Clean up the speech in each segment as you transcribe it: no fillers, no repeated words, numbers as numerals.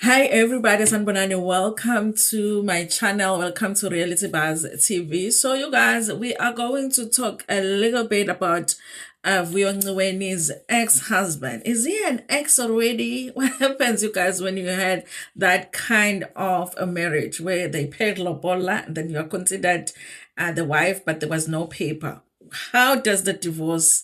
Hi everybody, Sanbonani. Welcome to my channel. Welcome to Reality Buzz TV. So you guys, we are going to talk a little bit about Vuyo's ex-husband. Is he an ex already? What happens, you guys, when you had that kind of a marriage where they paid lobola and then you are considered the wife, but there was no paper? How does the divorce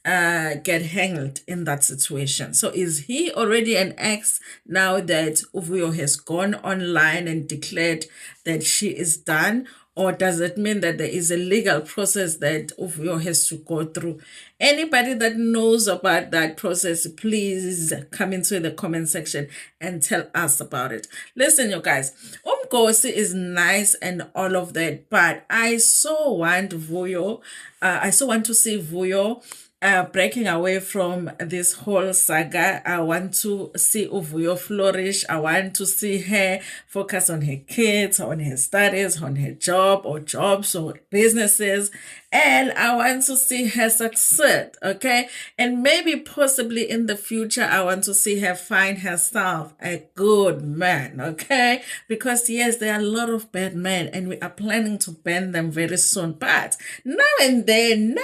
get handled in that situation? So is he already an ex now that Vuyo has gone online and declared that she is done? Or does it mean that there is a legal process that Vuyo has to go through? Anybody that knows about that process, please come into the comment section and tell us about it. Listen, you guys, Umgosi is nice and all of that, but I so want Vuyo. I so want to see Vuyo breaking away from this whole saga. I want to see Vuyo flourish. I want to see her focus on her kids, on her studies, on her job or jobs or businesses. And I want to see her succeed, okay? And maybe possibly in the future, I want to see her find herself a good man, okay? Because yes, there are a lot of bad men and we are planning to ban them very soon. But now and then,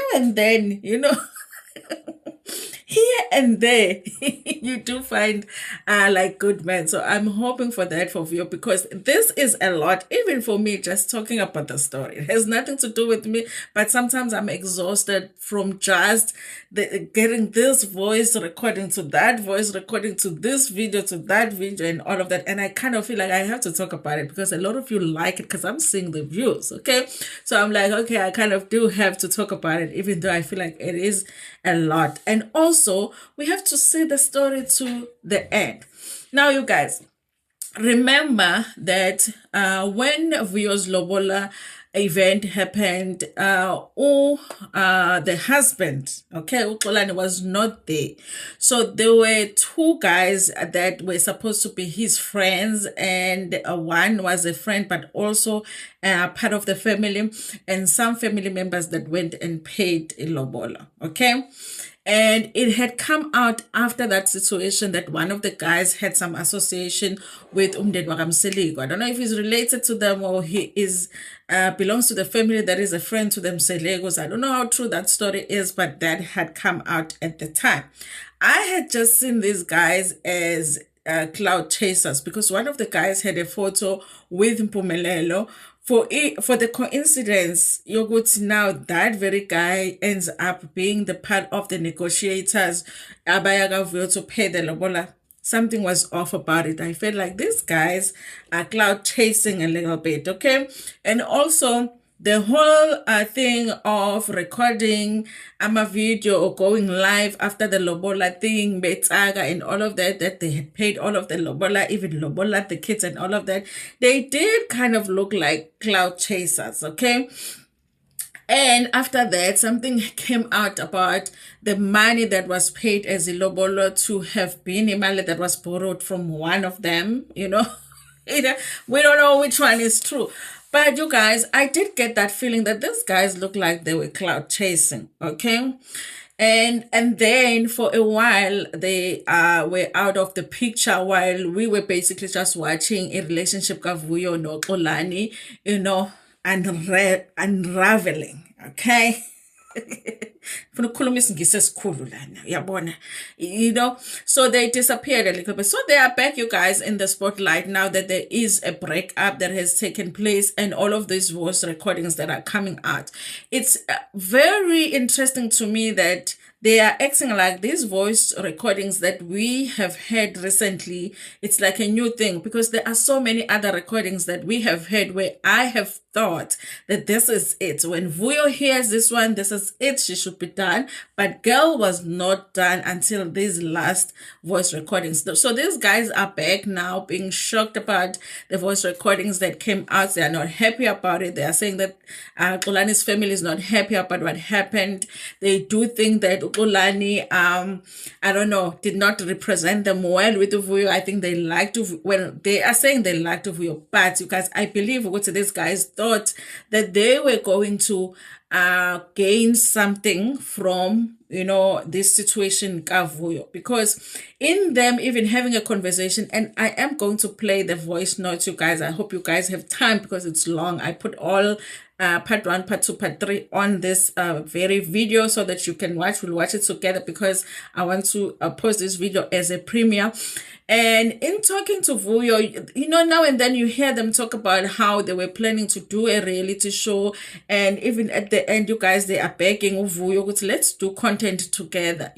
here and there you do find like good men. So I'm hoping for that for you, because this is a lot even for me just talking about the story. It has nothing to do with me, but sometimes I'm exhausted from just getting this voice recording to that voice recording to this video to that video and all of that, and I kind of feel like I have to talk about it because a lot of you like it because I'm seeing the views. Okay, so I'm like, okay, I kind of do have to talk about it even though I feel like it is a lot. And also we have to see the story to the end. Now you guys, remember that when Vuyo's Lobola event happened, the husband, okay, Xolani was not there. So there were two guys that were supposed to be his friends, and one was a friend but also part of the family, and some family members that went and paid a lobola, okay? And it had come out after that situation that one of the guys had some association with Umden Wagamseligo. I don't know if he's related to them or he is belongs to the family that is a friend to them Selegos. I don't know how true that story is, but that had come out at the time. I had just seen these guys as cloud chasers because one of the guys had a photo with Mpumelelo. For the coincidence, Yogut, now that very guy ends up being the part of the negotiators Abayaga Vuyo to pay the lobola. Something was off about it. I felt like these guys are cloud chasing a little bit, okay? And also the whole thing of recording a video or going live after the lobola thing, betaga and all of that, that they had paid all of the lobola, even lobola, the kids and all of that, they did kind of look like cloud chasers, okay? And after that, something came out about the money that was paid as a lobolo to have been a money that was borrowed from one of them, we don't know which one is true. But you guys, I did get that feeling that these guys look like they were cloud chasing, okay? And then for a while they were out of the picture while we were basically just watching a relationship of Vuyo no Xolani, unraveling, okay? Funa ukukhuluma isingisi esikhulu lana, uyabona, so they disappeared a little bit. So they are back, you guys, in the spotlight now that there is a breakup that has taken place and all of these voice recordings that are coming out. It's very interesting to me that they are acting like these voice recordings that we have heard recently, it's like a new thing, because there are so many other recordings that we have heard where I have thought that this is it. When Vuyo hears this one, this is it, she should be done. But girl was not done until these last voice recordings. So these guys are back now being shocked about the voice recordings that came out. They are not happy about it. They are saying that Xolani's family is not happy about what happened. They do think that Xolani, I don't know, did not represent them well with Vuyo. I think they liked Vuyo. Well, they are saying they liked Vuyo, but you guys, I believe what these guys thought that they were going to gain something from this situation Vuyo, because in them even having a conversation, and I am going to play the voice notes, you guys. I hope you guys have time because it's long. I put all part one, part two, part three on this very video so that you can watch. We'll watch it together because I want to post this video as a premiere. And in talking to Vuyo, now and then you hear them talk about how they were planning to do a reality show. And even at the end, you guys, they are begging Vuyo, let's do content together.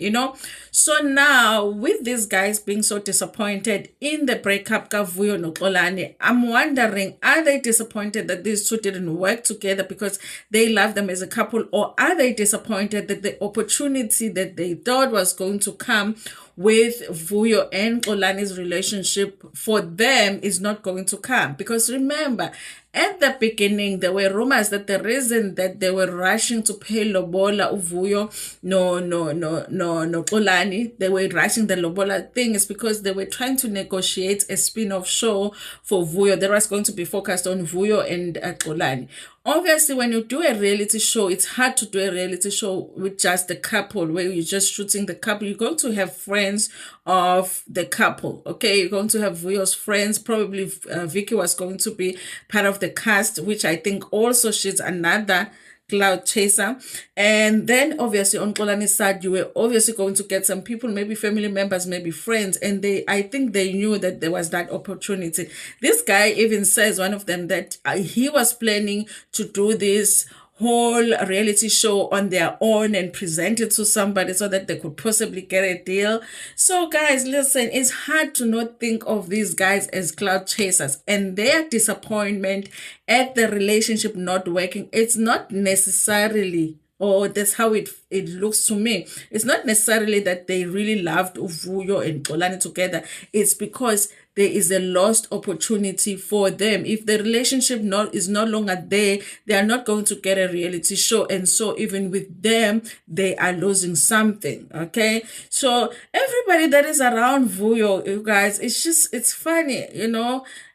So now, with these guys being so disappointed in the breakup of Vuyo no Xolani, I'm wondering, are they disappointed that these two didn't work together because they love them as a couple? Or are they disappointed that the opportunity that they thought was going to come with Vuyo and Xolani's relationship for them is not going to come? Because remember, at the beginning, there were rumors that the reason that they were rushing to pay Lobola Vuyo, no, Xolani, they were rushing the Lobola thing is because they were trying to negotiate a spin-off show for Vuyo that was going to be focused on Vuyo and Xolani. Obviously, when you do a reality show, it's hard to do a reality show with just the couple, where you're just shooting the couple. You're going to have friends of the couple, okay? You're going to have Vuyo's friends. Probably Vicky was going to be part of the cast, which I think also she's another cloud chaser. And then obviously on Xolani's side, you were obviously going to get some people, maybe family members, maybe friends, and I think they knew that there was that opportunity. This guy even says, one of them, that he was planning to do this whole reality show on their own and present it to somebody so that they could possibly get a deal. So guys, listen, it's hard to not think of these guys as cloud chasers, and their disappointment at the relationship not working, it's not necessarily, or that's how it looks to me, it's not necessarily that they really loved Vuyo and Xolani together. It's because there is a lost opportunity for them. If the relationship is no longer there, they are not going to get a reality show. And so even with them, they are losing something, okay? So everybody that is around Vuyo, you guys, it's funny,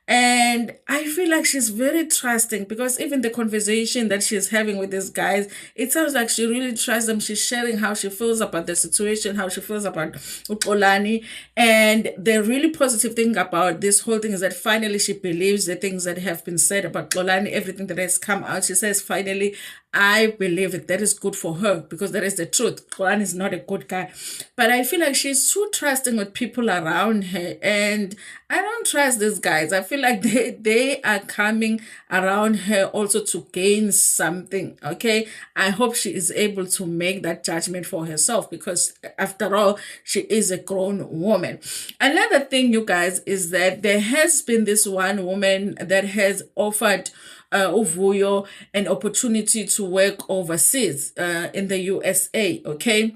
and I feel like she's very trusting, because even the conversation that she's having with these guys, it sounds like she really trusts them. She's sharing how she feels about the situation, how she feels about Xolani. And the really positive thing about this whole thing is that finally she believes the things that have been said about Xolani, everything that has come out. She says, finally, I believe it. That is good for her, because that is the truth. Xolani is not a good guy. But I feel like she's too trusting with people around her. And I don't trust these guys. I feel like they are coming around her also to gain something, okay? I hope she is able to make that judgment for herself, because after all, she is a grown woman. Another thing, you guys, is that there has been this one woman that has offered Vuyo an opportunity to work overseas in the USA, okay?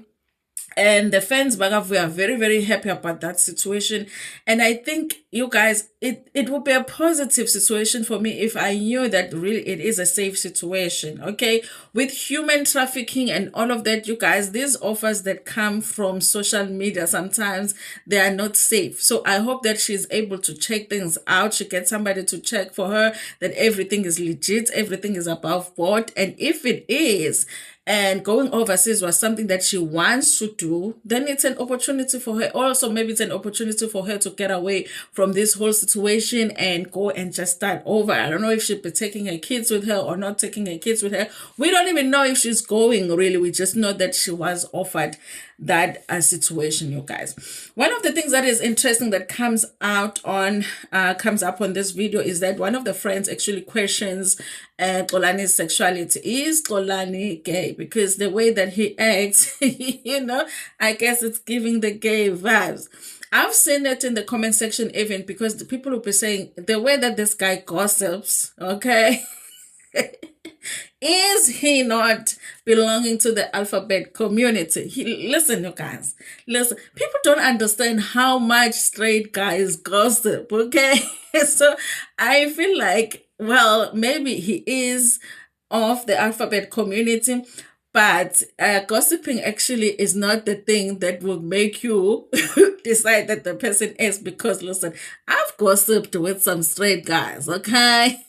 And the fans Vuyo are very, very happy about that situation. And I think, you guys, it would be a positive situation for me if I knew that really it is a safe situation, okay? With human trafficking and all of that, you guys, these offers that come from social media, sometimes they are not safe. So I hope that she's able to check things out. She gets somebody to check for her that everything is legit, everything is above board. And if it is, and going overseas was something that she wants to do, then it's an opportunity for her. Also, maybe it's an opportunity for her to get away from this whole situation and go and just start over. I don't know if she'll be taking her kids with her or not taking her kids with her. We don't even know if she's going, really. We just know that she was offered that situation, you guys. One of the things that is interesting that comes up on this video is that one of the friends actually questions Xolani's sexuality. Is Xolani gay? Because the way that he acts, I guess it's giving the gay vibes. I've seen it in the comment section, even because the people will be saying the way that this guy gossips, okay? Is he not belonging to the alphabet community? Listen, you guys. Listen, people don't understand how much straight guys gossip, okay? So I feel like, well, maybe he is of the alphabet community, but gossiping actually is not the thing that will make you decide that the person is, because, listen, I've gossiped with some straight guys, okay?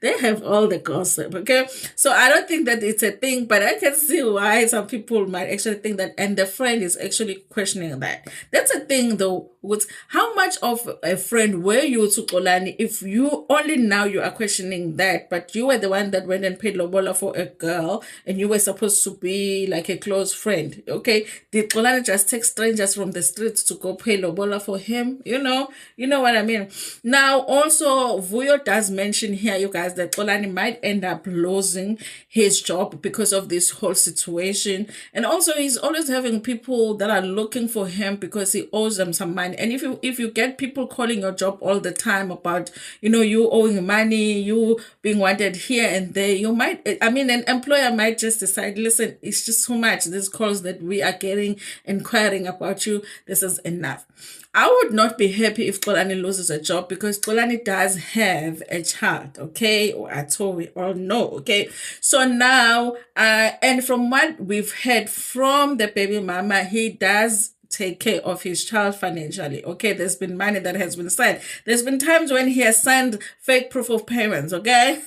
They have all the gossip, okay? So I don't think that it's a thing, but I can see why some people might actually think that, and the friend is actually questioning that. That's a thing though, with how much of a friend were you to Xolani if you only now you are questioning that, but you were the one that went and paid lobola for a girl and you were supposed to be like a close friend, okay? Did Xolani just take strangers from the streets to go pay lobola for him? You know what I mean? Now, also, Vuyo does mention here, you guys, that Xolani might end up losing his job because of this whole situation. And also, he's always having people that are looking for him because he owes them some money. And if you get people calling your job all the time about, you owing money, you being wanted here and there, an employer might just decide, listen, it's just too much. These calls that we are getting, inquiring about you, this is enough. I would not be happy if Xolani loses a job because Xolani does have a child, okay? That's all we all know, okay? So now, and from what we've heard from the baby mama, he does take care of his child financially, okay? There's been money that has been signed. There's been times when he has signed fake proof of payments, okay?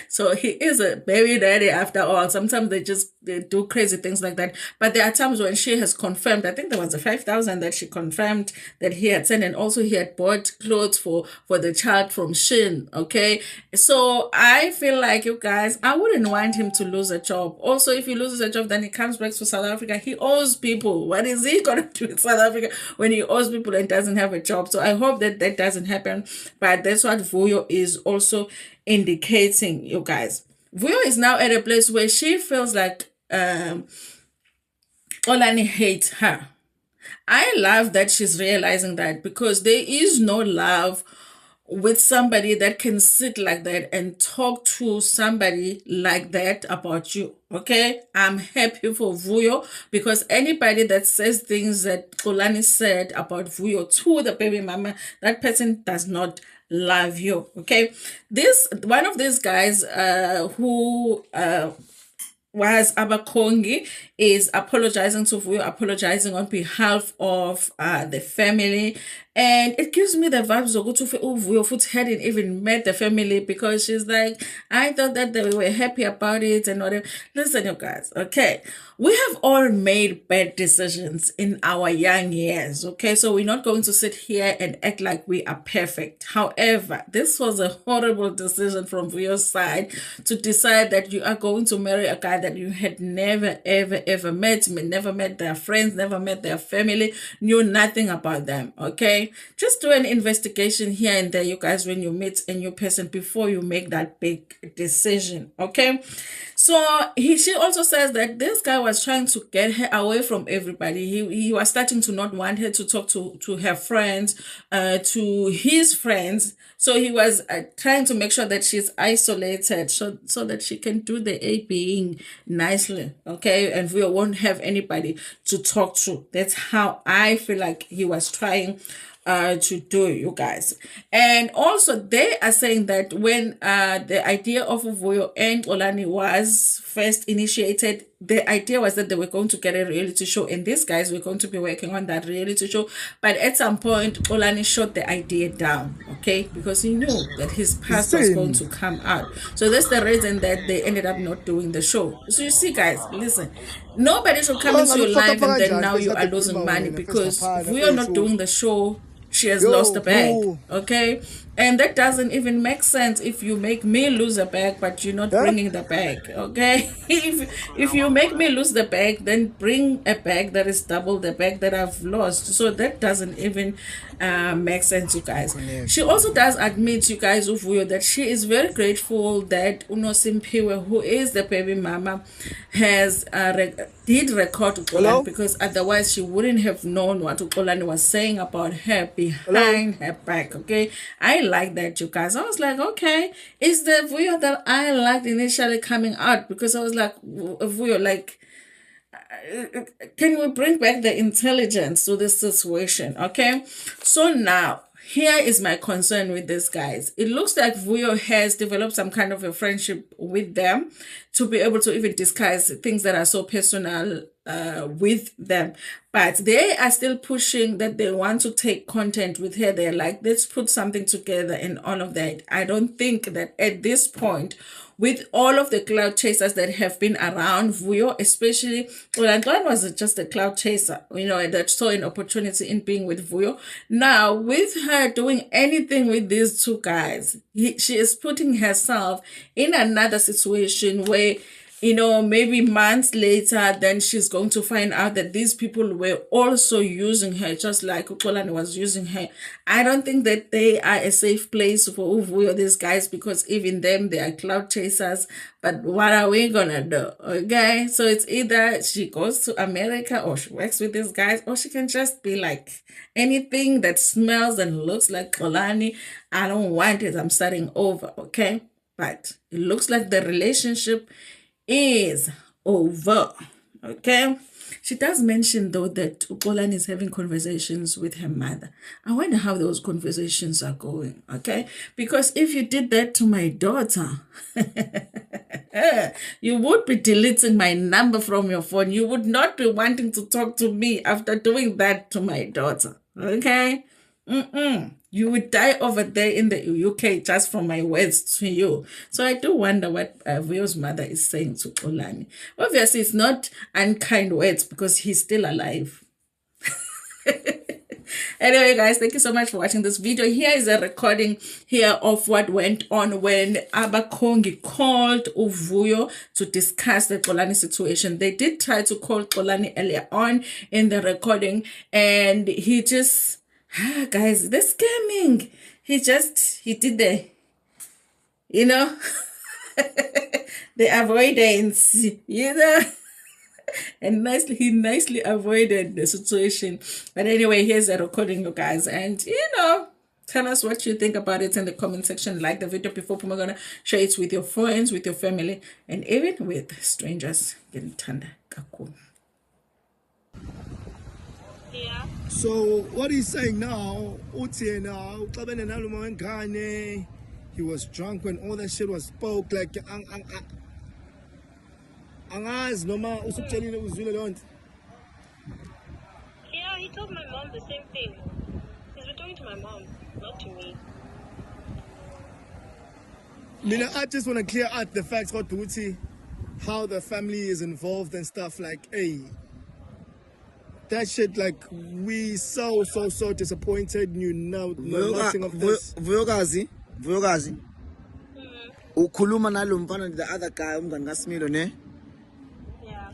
So he is a baby daddy after all. Sometimes they do crazy things like that. But there are times when she has confirmed, I think there was a 5,000 that she confirmed that he had sent, and also he had bought clothes for the child from Shin. Okay. So I feel like, you guys, I wouldn't want him to lose a job. Also, if he loses a job, then he comes back to South Africa. He owes people. What is he gonna do in South Africa when he owes people and doesn't have a job? So I hope that doesn't happen. But that's what Vuyo is also indicating, you guys. Vuyo is now at a place where she feels like Xolani hates her. I love that she's realizing that, because there is no love with somebody that can sit like that and talk to somebody like that about you. Okay, I'm happy for Vuyo, because anybody that says things that Xolani said about Vuyo to the baby mama, that person does not love you. Okay, this one of these guys who was Abakongi is apologizing to Vuyo, apologizing on behalf of the family. And it gives me the vibes of Vuyo Foot hadn't even met the family, because she's like, I thought that they were happy about it and whatever. Listen, you guys, okay, we have all made bad decisions in our young years, okay? So we're not going to sit here and act like we are perfect. However, this was a horrible decision from Vuyo's side to decide that you are going to marry a guy that you had never, ever met, never met their friends, never met their family, knew nothing about them, okay? Just do an investigation here and there, you guys, when you meet a new person before you make that big decision, okay? So she also says that this guy was trying to get her away from everybody. He was starting to not want her to talk to her friends, to his friends. So he was trying to make sure that she's isolated, so that she can do the being nicely, okay? And we won't have anybody to talk to. That's how I feel like he was trying to do, you guys. And also they are saying that when the idea of Vuyo and Xolani was first initiated, the idea was that they were going to get a reality show, and these guys were going to be working on that reality show. But at some point, Xolani shot the idea down, okay, because he knew that his past was going to come out. So that's the reason that they ended up not doing the show. So you see, guys, listen, nobody should come into your life and then now you are losing money because we are not doing the show. She has lost the bag, okay? And that doesn't even make sense if you make me lose a bag, but you're not bringing the bag, okay? If you make me lose the bag, then bring a bag that is double the bag that I've lost. So that doesn't even make sense, you guys. She also does admit, you guys, Vuyo, that she is very grateful that Uno Simpiwe, who is the baby mama, has did record Xolani, because otherwise she wouldn't have known what Xolani was saying about her behind her back, okay? I like that, you guys. I was like, okay, is the Vuyo that I liked initially coming out? Because I was like, Vuyo, like, can we bring back the intelligence to this situation, okay? So now, here is my concern with these guys. It looks like Vuyo has developed some kind of a friendship with them to be able to even discuss things that are so personal with them, but they are still pushing that they want to take content with her. They're like, let's put something together and all of that. I don't think that at this point, with all of the cloud chasers that have been around Vuyo, especially, well, Antoine was just a cloud chaser, that saw an opportunity in being with Vuyo. Now, with her doing anything with these two guys, she is putting herself in another situation where, maybe months later, then she's going to find out that these people were also using her, just like Xolani was using her. I don't think that they are a safe place for Uvuyo, these guys, because even them, they are cloud chasers. But what are we gonna do? Okay, so it's either she goes to America or she works with these guys, or she can just be like, anything that smells and looks like Xolani, I don't want it. I'm starting over. Okay, but it looks like the relationship is over. Okay. She does mention though that Xolani is having conversations with her mother. I wonder how those conversations are going. Okay. Because if you did that to my daughter, you would be deleting my number from your phone. You would not be wanting to talk to me after doing that to my daughter. Okay. You would die over there in the UK just from my words to you. So I do wonder what Vuyo's mother is saying to Xolani. Obviously, it's not unkind words because he's still alive. Anyway, guys, thank you so much for watching this video. Here is a recording here of what went on when Abakongi called Vuyo to discuss the Xolani situation. They did try to call Xolani earlier on in the recording, and he just, guys, they're scamming. He did you know, the avoidance, and he nicely avoided the situation. But anyway, here's a recording, you guys, and tell us what you think about it in the comment section. Like the video before we're gonna share it with your friends, with your family, and even with strangers. Yeah. So what he's saying now, he was drunk when all that shit was spoke, like angazi noma usukutshelile uzwile leyo nto. Yeah, he told my mom the same thing. He's been talking to my mom, not to me. Mina, I just want to clear out the facts about Duty, how the family is involved and stuff. Like, hey, that shit, like, we so disappointed. Nothing of this. Vuyokazi ukhuluma nalo mfana the other guy umngani kaSmilo ne. Yeah.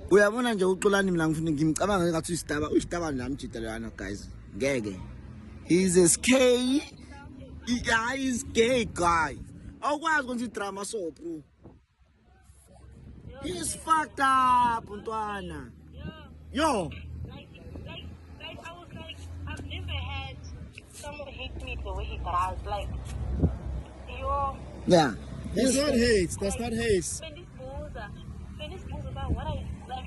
Uyabona nje uXolani mina ngifuna ngimcabanga ngathi usidaba nami jidalana guys. Ngeke. He's a gay. He's gay guy. Awukwazi ukuthi drama so bro. He's fucked up untwana. Yo. Like, I was like, I've never had someone hate me the way he does. Like, yo. Yeah. That's not hate. That's not hate. When this goes about what I like.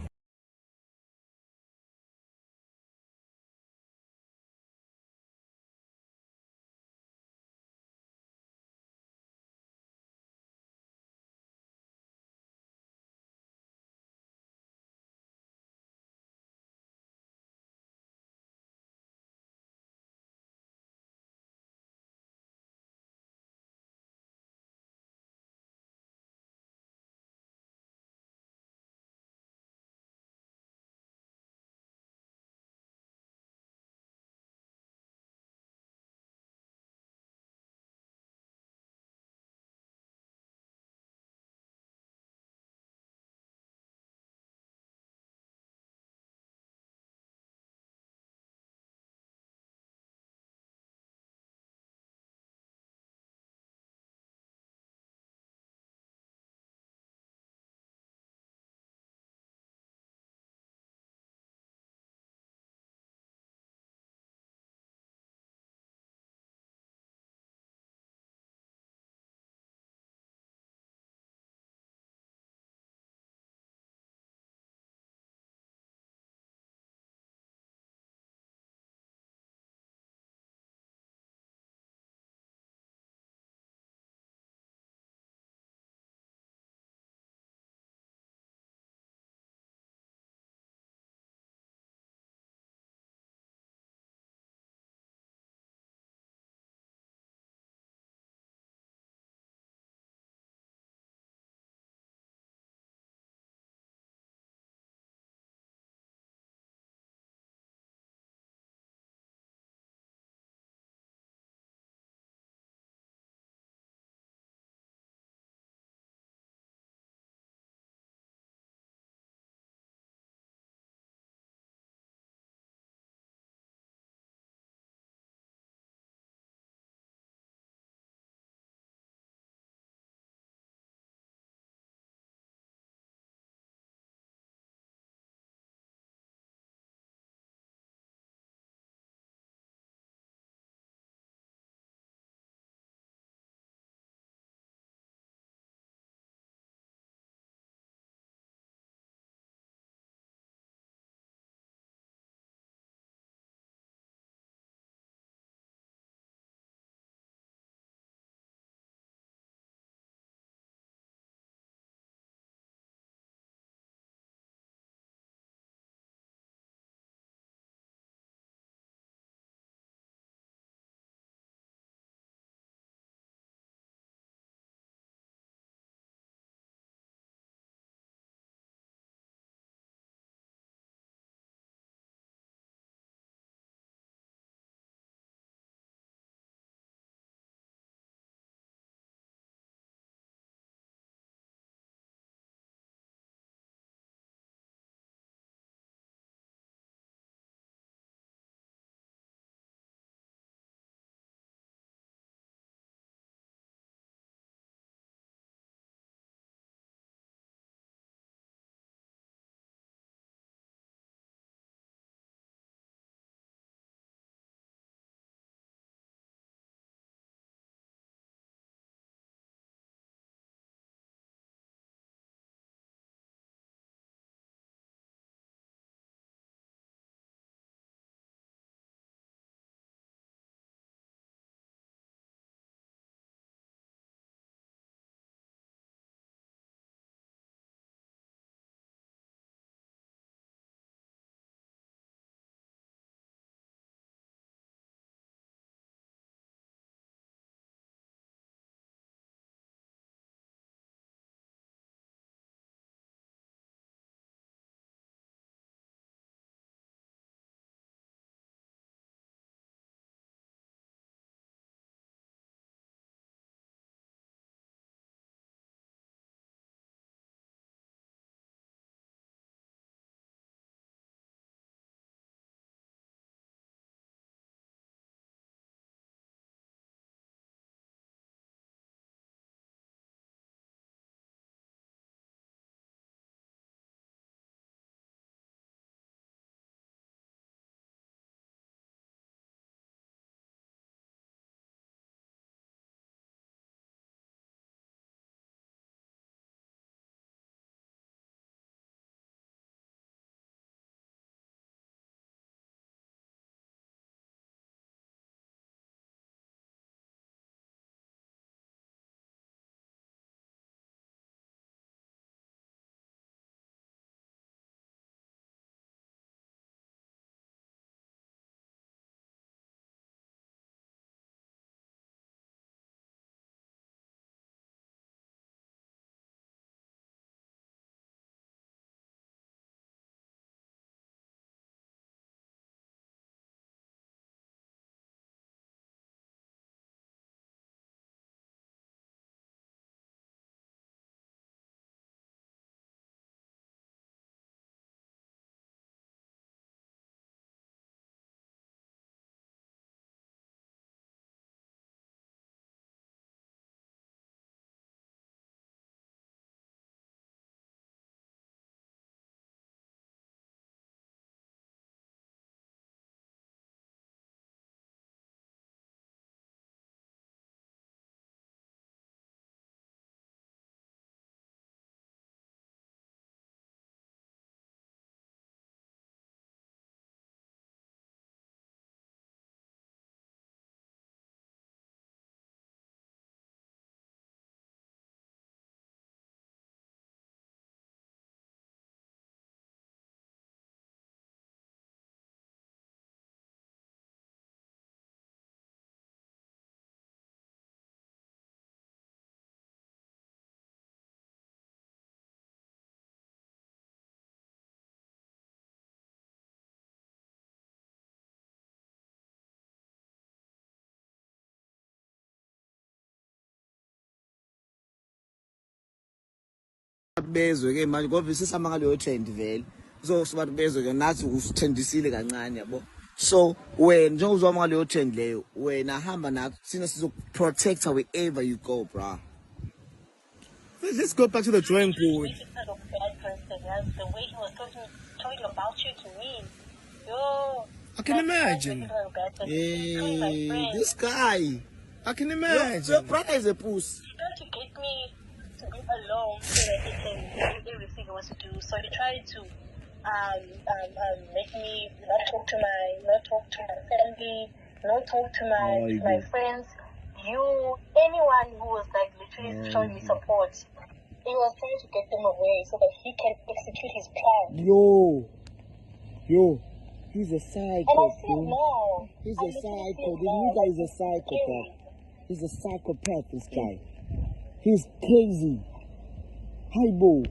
bezwe ke manje ngoba sisama ngaleyo trend vele so sibantu bezwe ke nathi usithendisile kancane yabo so when njengoba uzama ngaleyo trend leyo wena hamba nathi sina sizoprotect wherever you go bro. Let's go back to the drawing board. The way he was talking about you to me. Yo, I can imagine. Hey, this guy. I can imagine. Your brother is a puss. He tried to get me to be alone so that he can do everything he wants to do. So he tried to make me not talk to my family, not talk to my friends. Anyone who was like literally showing me support. He was trying to get them away so that he can execute his plan. Yo, he's a psycho. And I feel no. He's a psycho. This new guy is a psychopath. He's a psychopath, this guy. He's crazy. Hi, bo.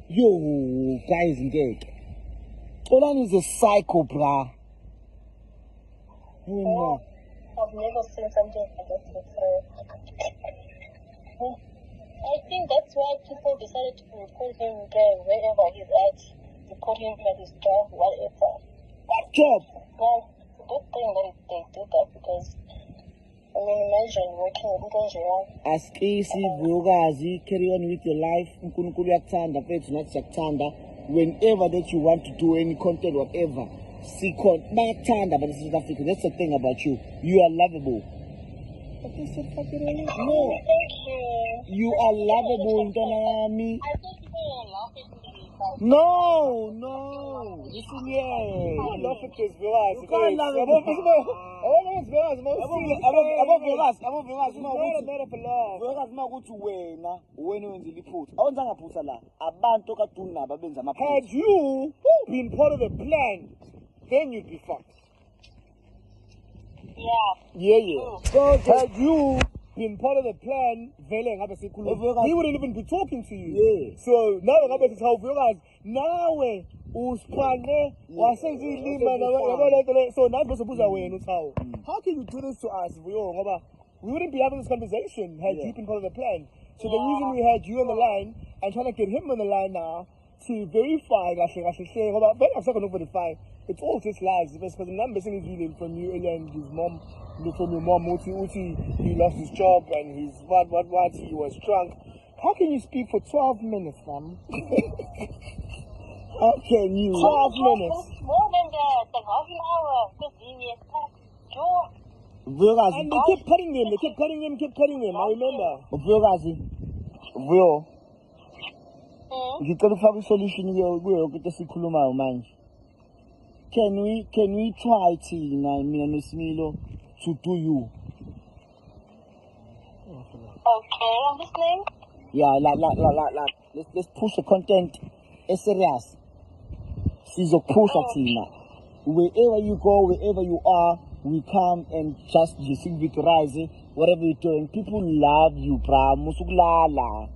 Yo, guys, Xolani is a psycho, brah. Oh, I've never seen something like that before. I think that's why people decided to report him there wherever he's at. Report him at his job, whatever. What job? Well, it's a good thing that they did that because, I mean, imagine working with Nkonjera. As easy, Vuyokazi, carry on with your life. Unkulunkulu yakuthanda, faith not yakuthanda. Whenever that you want to do any content, whatever. Bayakuthanda, but South Africa. That's the thing about you. You are lovable. No. Thank you. You are lovable, Ntonayami. I thought people were laughing at me. No. Listen here. I love it, this Vuyokazi. You can't love it. Had you been part of the plan, then you'd be fucked. Yeah. So had you been part of the plan, he wouldn't even be talking to you. Yeah. So now it's how Vuyokazi nawe uspane wasenzilima so now how can you do this to us, Vuyo? We wouldn't be having this conversation had you been part of the plan. So the reason we had you on the line and trying to get him on the line now to verify it's all just lies because the number is really from you and his mom, from your mom Uti he lost his job and his what he was drunk. How can you speak for 12 minutes, fam? How can you? 12 minutes. More than that, like half an hour. And they kept cutting him. I remember. Vuyo. Ngicela ufake solution kuyo ukuthi sikhulumayo manje. Can we try thina mina noSimilo to do you? Okay, I'm listening. Yeah, like let's push the content serious. Sizopusha thina. Wherever you go, wherever you are, we come and just victorize whatever you're doing. People love you, bra. Musukulala.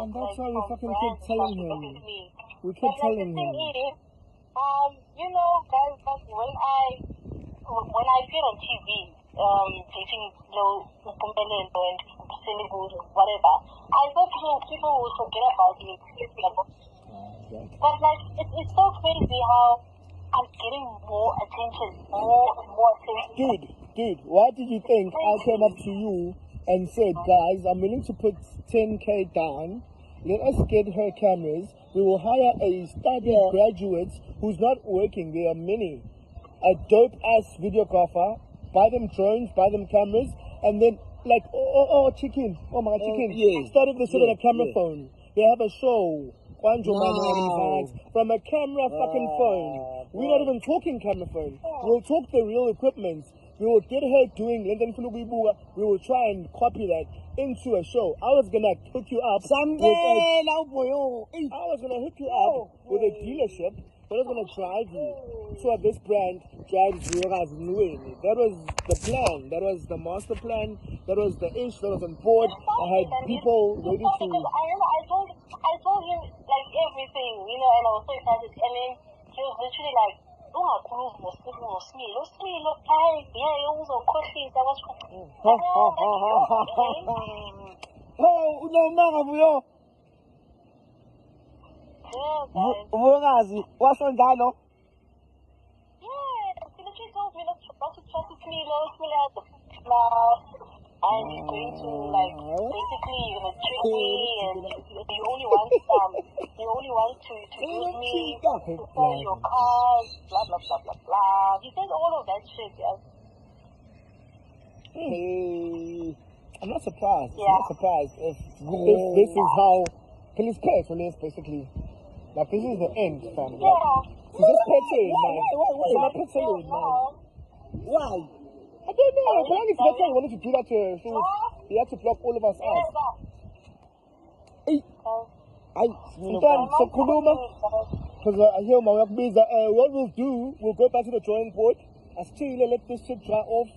And that's why we fucking kept telling him. We kept telling him. The thing is, you know, guys, like when I appear on TV, dating Mpumelelo and Senegal, whatever, I thought people would forget about me. But like, it's so crazy how I'm getting more attention, more and more attention. Dude, why did you think I came up to you and said, guys, I'm willing to put 10K down. Let us get her cameras. We will hire a studied graduate who's not working. There are many. A dope-ass videographer. Buy them drones, buy them cameras. And then, like, chicken. Oh, my God, chicken. Start with the shit on a camera phone. They have a show. From a camera fucking phone. We're not even talking camera phone. We'll talk the real equipment. We will get her doing London Fulubi. We will try and copy that into a show. I was gonna hook you up with a dealership that was gonna drive you. So this brand drives Vuyokazi Nwini. That was the plan. That was the master plan. That was the ish that was on board. I had people ready to. I told him like everything, you know, and I was so excited. And then he was literally like, ungakhulumi ngoSimilo. uSimilo hayi ngeke uzokhohlisa kwasho. Oh, unomanga Vuyo. Vuyokazi washo njalo. Yeah, she literally told me not to trust Smilo. Smilo has a laugh, and he's going to like basically you're gonna trick me, and you only want to use me to sell your cars, blah blah blah blah blah. He says all of that shit. Yeah. Hey, I'm not surprised. Yeah. I'm not surprised if this is how police pay for this, basically. Like, this is the end, fam. Yeah. Like, just petty, man. It's not petty, man. Why? I don't know. But only Fletcher wanted to do that to her. So he had to block all of us out. Sometimes, so Kuluma, because I hear my work means that what we'll do, we'll go back to the drawing board, as Chile, let this shit dry off,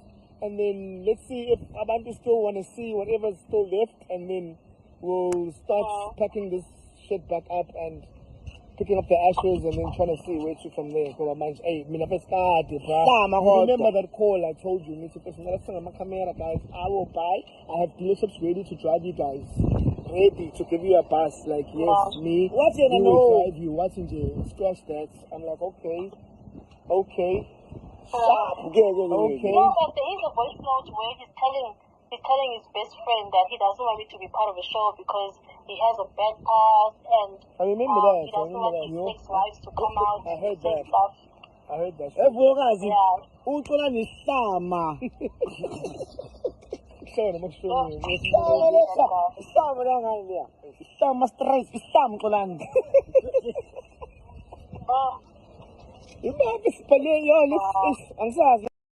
and then let's see if Abantu still want to see whatever's still left, and then we'll start packing this shit back up and picking up the ashes and then trying to see where to from there. So I mind, hey, remember that call I told you? My camera, guys. I will buy. I have dealerships ready to drive you guys. Ready to give you a bus. Like, yes, me. What's your name? Will drive you. What's in jail? Scratch that. I'm like, okay. Okay. Okay. No, but there is a voice note where he's telling his best friend that he doesn't want me to be part of the show because he has a bad past and I remember that. he doesn't want his ex-wives to come out. I heard that. Stuff. I heard that. Vuyokazi. Yeah. Xolani sama. Showing him, I'm showing him. Sama langani. Sama straight. Sama Xolani. Oh. Imagine, ang